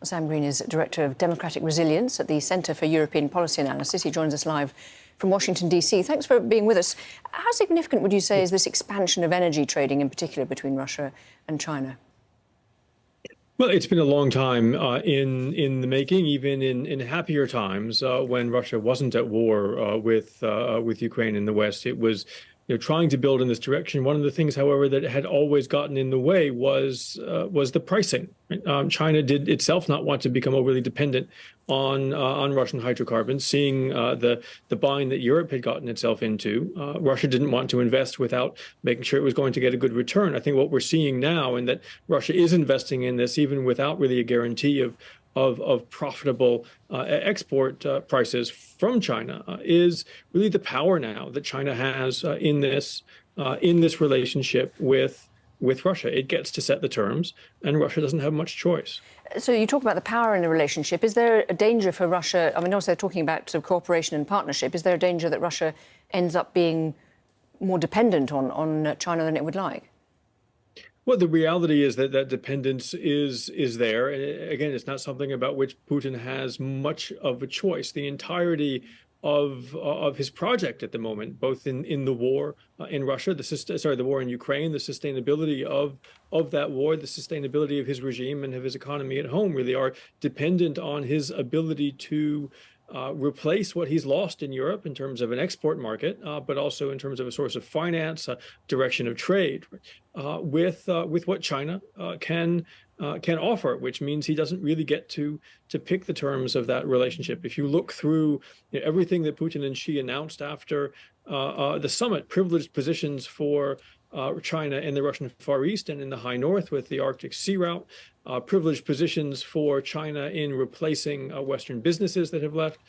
Sam Greene is Director of Democratic Resilience at the Centre for European Policy Analysis. He joins us live from Washington, D.C. Thanks for being with us. How significant would you say is this expansion of energy trading, in particular between Russia and China? Well, it's been a long time in the making, even in happier times when Russia wasn't at war with Ukraine in the West. It was trying to build in this direction. One of the things, however, that had always gotten in the way was the pricing. China did itself not want to become overly dependent on Russian hydrocarbons, seeing the bind that Europe had gotten itself into. Russia didn't want to invest without making sure it was going to get a good return. I think what we're seeing now, and that Russia is investing in this even without really a guarantee of profitable export prices from China, is really the power now that China has in this relationship with Russia. It gets to set the terms, and Russia doesn't have much choice. So you talk about the power in the relationship. Is there a danger for Russia? I mean, also talking about sort of cooperation and partnership, is there a danger that Russia ends up being more dependent on China than it would like? Well, the reality is that dependence is there. And again, it's not something about which Putin has much of a choice. The entirety of his project at the moment, both in the war in Russia, the war in Ukraine, the sustainability of that war, the sustainability of his regime and of his economy at home really are dependent on his ability to replace what he's lost in Europe in terms of an export market, but also in terms of a source of finance, direction of trade, with what China can offer, which means he doesn't really get to pick the terms of that relationship. If you look through everything that Putin and Xi announced after the summit, privileged positions for China in the Russian Far East and in the High North with the Arctic Sea Route, privileged positions for China in replacing Western businesses that have left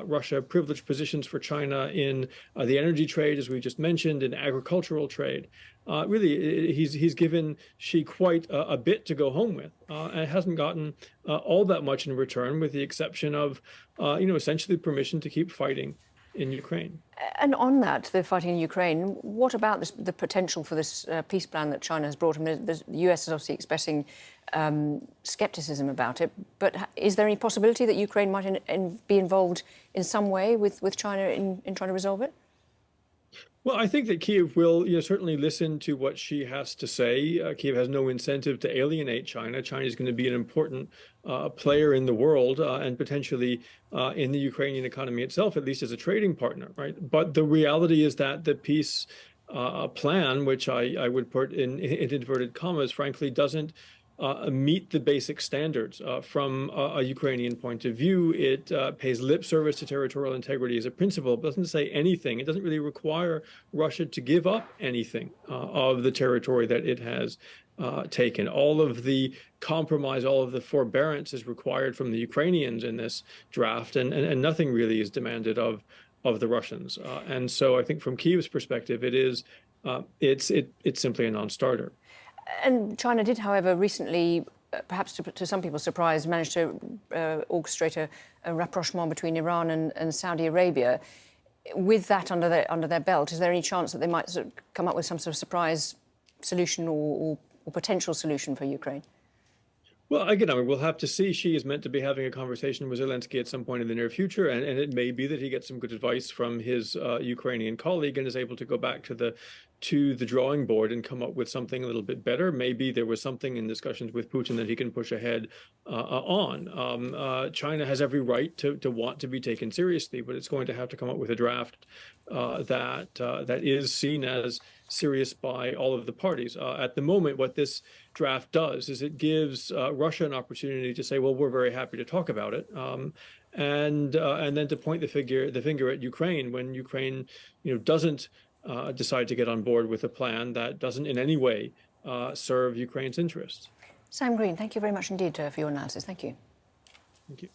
Russia, privileged positions for China in the energy trade, as we just mentioned, in agricultural trade. Really, he's given Xi quite a bit to go home with, and hasn't gotten all that much in return, with the exception of, essentially permission to keep fighting in Ukraine. And on that, the fighting in Ukraine, what about the potential for this peace plan that China has brought? I mean, the US is obviously expressing scepticism about it, but is there any possibility that Ukraine might be involved in some way with China in trying to resolve it? Well, I think that Kyiv will certainly listen to what Xi has to say. Kyiv has no incentive to alienate China. China is going to be an important player in the world and potentially in the Ukrainian economy itself, at least as a trading partner, right? But the reality is that the peace plan, which I would put in inverted commas, frankly, doesn't meet the basic standards from a Ukrainian point of view. It pays lip service to territorial integrity as a principle, but doesn't say anything. It doesn't really require Russia to give up anything of the territory that it has taken. All of the compromise, all of the forbearance is required from the Ukrainians in this draft, and nothing really is demanded of the Russians. And so I think from Kyiv's perspective, it's simply a non-starter. And China did, however, recently, perhaps to some people's surprise, manage to orchestrate a rapprochement between Iran and Saudi Arabia. With that under their belt, is there any chance that they might sort of come up with some sort of surprise solution or potential solution for Ukraine? Well, again, I mean, we'll have to see. Xi is meant to be having a conversation with Zelensky at some point in the near future, and it may be that he gets some good advice from his Ukrainian colleague and is able to go back to the drawing board and come up with something a little bit better. Maybe there was something in discussions with Putin that he can push ahead on. China has every right to want to be taken seriously, but it's going to have to come up with a draft that is seen as serious by all of the parties. At the moment, what this draft does is it gives Russia an opportunity to say, well, we're very happy to talk about it, and then to point the finger at Ukraine when Ukraine doesn't decide to get on board with a plan that doesn't in any way serve Ukraine's interests. Sam Greene, thank you very much indeed for your analysis. Thank you. Thank you.